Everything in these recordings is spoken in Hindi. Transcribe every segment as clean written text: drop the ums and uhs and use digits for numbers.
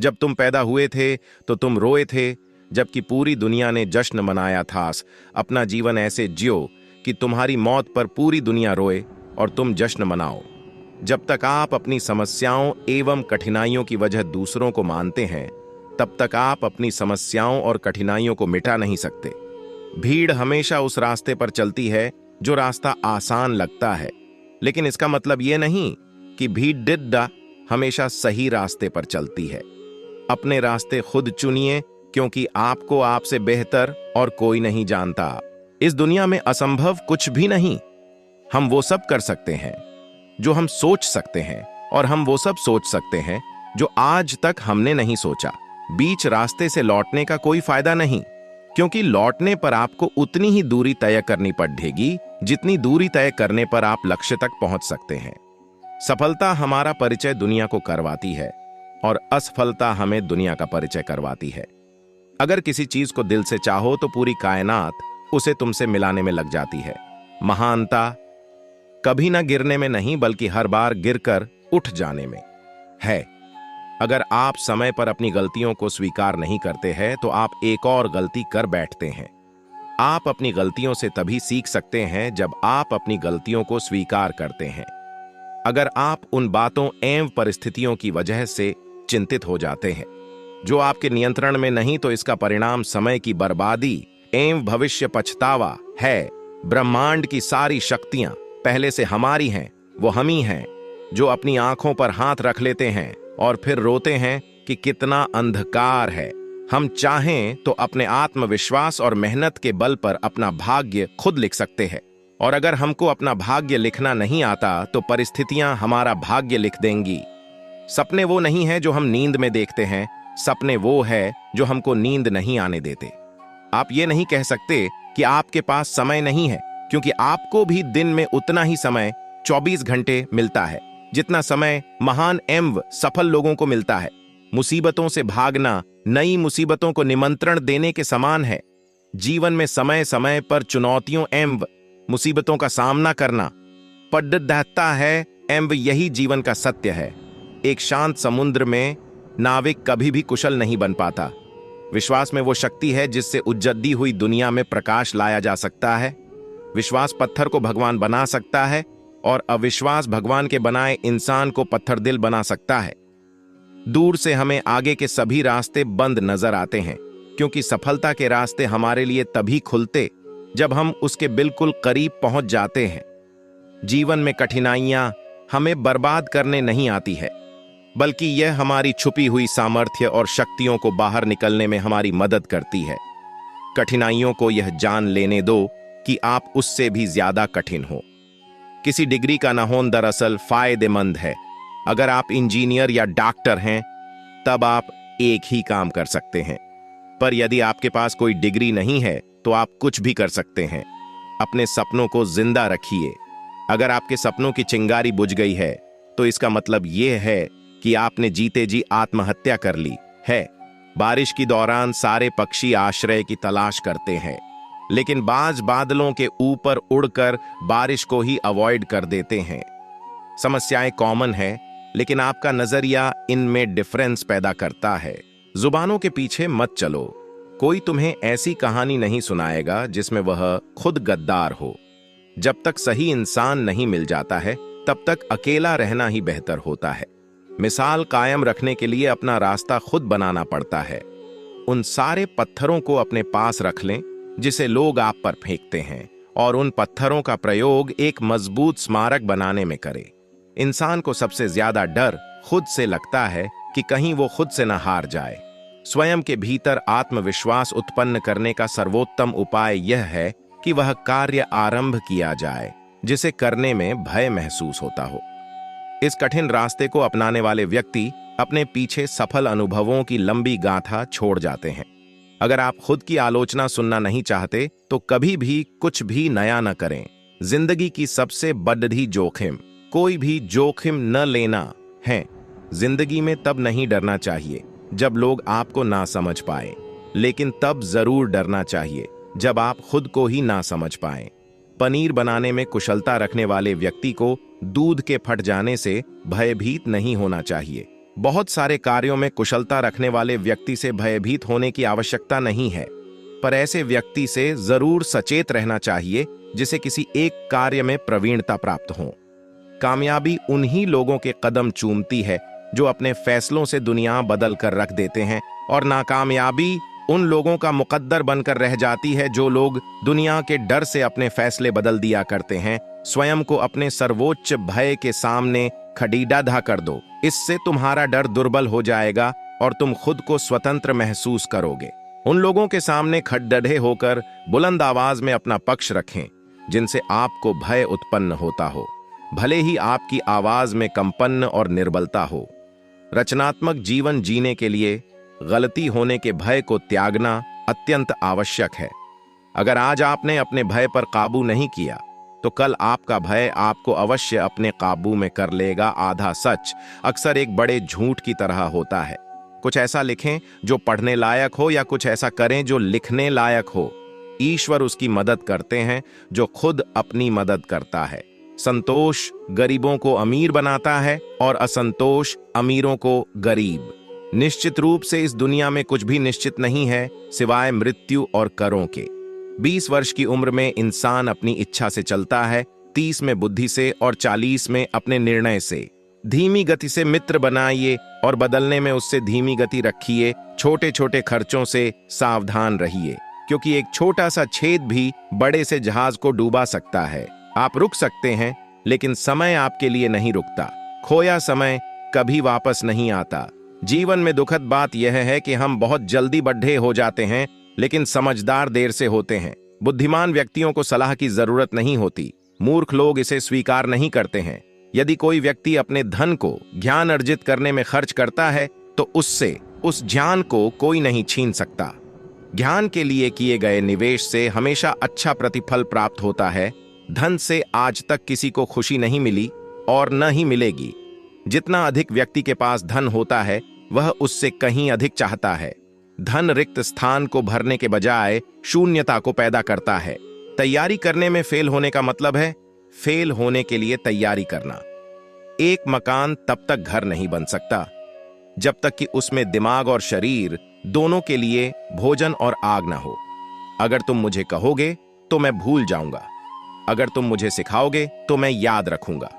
जब तुम पैदा हुए थे तो तुम रोए थे, जबकि पूरी दुनिया ने जश्न मनाया था। अपना जीवन ऐसे जियो कि तुम्हारी मौत पर पूरी दुनिया रोए और तुम जश्न मनाओ। जब तक आप अपनी समस्याओं एवं कठिनाइयों की वजह दूसरों को मानते हैं, तब तक आप अपनी समस्याओं और कठिनाइयों को मिटा नहीं सकते। भीड़ हमेशा उस रास्ते पर चलती है जो रास्ता आसान लगता है, लेकिन इसका मतलब यह नहीं कि भीड़ हमेशा सही रास्ते पर चलती है। अपने रास्ते खुद चुनिए, क्योंकि आपको आपसे बेहतर और कोई नहीं जानता। इस दुनिया में असंभव कुछ भी नहीं। हम वो सब कर सकते हैं जो हम सोच सकते हैं, और हम वो सब सोच सकते हैं जो आज तक हमने नहीं सोचा। बीच रास्ते से लौटने का कोई फायदा नहीं, क्योंकि लौटने पर आपको उतनी ही दूरी तय करनी पड़ेगी जितनी दूरी तय करने पर आप लक्ष्य तक पहुंच सकते हैं। सफलता हमारा परिचय दुनिया को करवाती है और असफलता हमें दुनिया का परिचय करवाती है। अगर किसी चीज को दिल से चाहो तो पूरी कायनात उसे तुमसे मिलाने में लग जाती है। महानता कभी ना गिरने में नहीं, बल्कि हर बार गिरकर उठ जाने में है। अगर आप समय पर अपनी गलतियों को स्वीकार नहीं करते हैं तो आप एक और गलती कर बैठते हैं। आप अपनी गलतियों से तभी सीख सकते हैं जब आप अपनी गलतियों को स्वीकार करते हैं। अगर आप उन बातों एवं परिस्थितियों की वजह से चिंतित हो जाते हैं जो आपके नियंत्रण में नहीं, तो इसका परिणाम समय की बर्बादी एवं भविष्य पछतावा है। ब्रह्मांड की सारी शक्तियां पहले से हमारी हैं। वो हम ही हैं जो अपनी आंखों पर हाथ रख लेते हैं और फिर रोते हैं कि कितना अंधकार है। हम चाहें तो अपने आत्मविश्वास और मेहनत के बल पर अपना भाग्य खुद लिख सकते हैं, और अगर हमको अपना भाग्य लिखना नहीं आता तो परिस्थितियां हमारा भाग्य लिख देंगी। सपने वो नहीं है जो हम नींद में देखते हैं, सपने वो है जो हमको नींद नहीं आने देते। आप ये नहीं कह सकते कि आपके पास समय नहीं है, क्योंकि आपको भी दिन में उतना ही समय 24 घंटे मिलता है जितना समय महान एवं सफल लोगों को मिलता है। मुसीबतों से भागना नई मुसीबतों को निमंत्रण देने के समान है। जीवन में समय समय पर चुनौतियों एवं मुसीबतों का सामना करना पड़ता है एवं यही जीवन का सत्य है। एक शांत समुद्र में नाविक कभी भी कुशल नहीं बन पाता। विश्वास में वो शक्ति है जिससे उजड़ी हुई दुनिया में प्रकाश लाया जा सकता है। विश्वास पत्थर को भगवान बना सकता है, और अविश्वास भगवान के बनाए इंसान को पत्थर दिल बना सकता है। दूर से हमें आगे के सभी रास्ते बंद नजर आते हैं, क्योंकि सफलता के रास्ते हमारे लिए तभी खुलते जब हम उसके बिल्कुल करीब पहुंच जाते हैं। जीवन में कठिनाइयां हमें बर्बाद करने नहीं आती है, बल्कि यह हमारी छुपी हुई सामर्थ्य और शक्तियों को बाहर निकलने में हमारी मदद करती है। कठिनाइयों को यह जान लेने दो कि आप उससे भी ज्यादा कठिन हो। किसी डिग्री का न होना दरअसल फायदेमंद है। अगर आप इंजीनियर या डॉक्टर हैं तब आप एक ही काम कर सकते हैं, पर यदि आपके पास कोई डिग्री नहीं है तो आप कुछ भी कर सकते हैं। अपने सपनों को जिंदा रखिए। अगर आपके सपनों की चिंगारी बुझ गई है तो इसका मतलब यह है कि आपने जीते जी आत्महत्या कर ली है। बारिश के दौरान सारे पक्षी आश्रय की तलाश करते हैं, लेकिन बाज बादलों के ऊपर उड़कर बारिश को ही अवॉइड कर देते हैं। समस्याएं कॉमन है, लेकिन आपका नजरिया इनमें डिफरेंस पैदा करता है। जुबानों के पीछे मत चलो। कोई तुम्हें ऐसी कहानी नहीं सुनाएगा जिसमें वह खुद गद्दार हो। जब तक सही इंसान नहीं मिल जाता है तब तक अकेला रहना ही बेहतर होता है। मिसाल कायम रखने के लिए अपना रास्ता खुद बनाना पड़ता है। उन सारे पत्थरों को अपने पास रख लें जिसे लोग आप पर फेंकते हैं, और उन पत्थरों का प्रयोग एक मजबूत स्मारक बनाने में करें। इंसान को सबसे ज्यादा डर खुद से लगता है कि कहीं वो खुद से न हार जाए। स्वयं के भीतर आत्मविश्वास उत्पन्न करने का सर्वोत्तम उपाय यह है कि वह कार्य आरंभ किया जाए जिसे करने में भय महसूस होता हो। इस कठिन रास्ते को अपनाने वाले व्यक्ति अपने पीछे सफल अनुभवों की लंबी गाथा छोड़ जाते हैं। अगर आप खुद की आलोचना सुनना नहीं चाहते तो कभी भी कुछ भी नया न करें। जिंदगी की सबसे बड़ी जोखिम कोई भी जोखिम न लेना है। जिंदगी में तब नहीं डरना चाहिए जब लोग आपको ना समझ पाए, लेकिन तब जरूर डरना चाहिए जब आप खुद को ही ना समझ पाएं। पनीर बनाने में कुशलता रखने वाले व्यक्ति को दूध के फट जाने से भयभीत नहीं होना चाहिए, बहुत सारे कार्यों में कुशलता रखने वाले व्यक्ति से भयभीत होने की आवश्यकता नहीं है, पर ऐसे व्यक्ति से जरूर सचेत रहना चाहिए जिसे किसी एक कार्य में प्रवीणता प्राप्त हो। कामयाबी उन्हीं लोगों के कदम चूमती है जो अपने फैसलों से दुनिया बदल कर रख देते हैं, और नाकामयाबी उन लोगों का मुकद्दर बनकर रह जाती है जो लोग दुनिया के डर से अपने फैसले बदल दिया करते हैं। स्वयं को अपने सर्वोच्च भय के सामने खड़ीडाधा कर दो, इससे तुम्हारा डर दुर्बल हो जाएगा और तुम खुद को स्वतंत्र महसूस करोगे। उन लोगों के सामने खड़डढ़े होकर बुलंद आवाज में अपना पक्ष रखें जिनसे आपको भय उत्पन्न होता हो, भले ही आपकी आवाज में कंपन और निर्बलता हो। रचनात्मक जीवन जीने के लिए गलती होने के भय को त्यागना अत्यंत आवश्यक है। अगर आज आपने अपने भय पर काबू नहीं किया तो कल आपका भय आपको अवश्य अपने काबू में कर लेगा। आधा सच अक्सर एक बड़े झूठ की तरह होता है। कुछ ऐसा लिखें जो पढ़ने लायक हो या कुछ ऐसा करें जो लिखने लायक हो। ईश्वर उसकी मदद करते हैं जो खुद अपनी मदद करता है। संतोष गरीबों को अमीर बनाता है और असंतोष अमीरों को गरीब। निश्चित रूप से इस दुनिया में कुछ भी निश्चित नहीं है सिवाय मृत्यु और करों के। 20 वर्ष की उम्र में इंसान अपनी इच्छा से चलता है, 30 में बुद्धि से और 40 में अपने निर्णय से। धीमी गति से मित्र बनाइए और बदलने में उससे धीमी गति रखिए। छोटे छोटे खर्चों से सावधान रहिए, क्योंकि एक छोटा सा छेद भी बड़े से जहाज को डूबा सकता है। आप रुक सकते हैं, लेकिन समय आपके लिए नहीं रुकता। खोया समय कभी वापस नहीं आता। जीवन में दुखद बात यह है कि हम बहुत जल्दी बड्ढे हो जाते हैं, लेकिन समझदार देर से होते हैं। बुद्धिमान व्यक्तियों को सलाह की जरूरत नहीं होती, मूर्ख लोग इसे स्वीकार नहीं करते हैं। यदि कोई व्यक्ति अपने धन को ज्ञान अर्जित करने में खर्च करता है तो उससे उस ज्ञान को कोई नहीं छीन सकता। ज्ञान के लिए किए गए निवेश से हमेशा अच्छा प्रतिफल प्राप्त होता है। धन से आज तक किसी को खुशी नहीं मिली और न ही मिलेगी। जितना अधिक व्यक्ति के पास धन होता है वह उससे कहीं अधिक चाहता है। धन रिक्त स्थान को भरने के बजाय शून्यता को पैदा करता है। तैयारी करने में फेल होने का मतलब है फेल होने के लिए तैयारी करना। एक मकान तब तक घर नहीं बन सकता जब तक कि उसमें दिमाग और शरीर दोनों के लिए भोजन और आग न हो। अगर तुम मुझे कहोगे तो मैं भूल जाऊंगा, अगर तुम मुझे सिखाओगे तो मैं याद रखूंगा,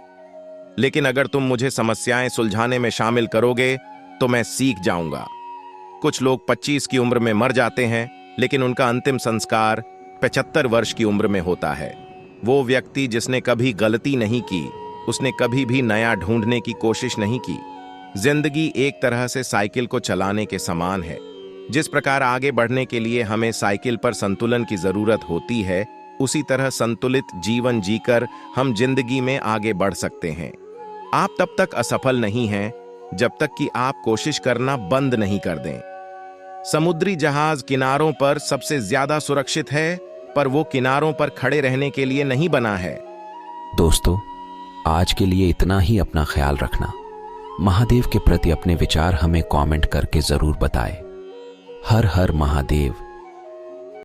लेकिन अगर तुम मुझे समस्याएं सुलझाने में शामिल करोगे तो मैं सीख जाऊंगा। कुछ लोग 25 की उम्र में मर जाते हैं, लेकिन उनका अंतिम संस्कार 75 वर्ष की उम्र में होता है। वो व्यक्ति जिसने कभी गलती नहीं की, उसने कभी भी नया ढूंढने की कोशिश नहीं की। जिंदगी एक तरह से साइकिल को चलाने के समान है। जिस प्रकार आगे बढ़ने के लिए हमें साइकिल पर संतुलन की जरूरत होती है, उसी तरह संतुलित जीवन जीकर हम जिंदगी में आगे बढ़ सकते हैं। आप तब तक असफल नहीं हैं जब तक कि आप कोशिश करना बंद नहीं कर दें। समुद्री जहाज किनारों पर सबसे ज्यादा सुरक्षित है, पर वो किनारों पर खड़े रहने के लिए नहीं बना है। दोस्तों, आज के लिए इतना ही। अपना ख्याल रखना। महादेव के प्रति अपने विचार हमें कमेंट करके जरूर बताएं। हर हर महादेव।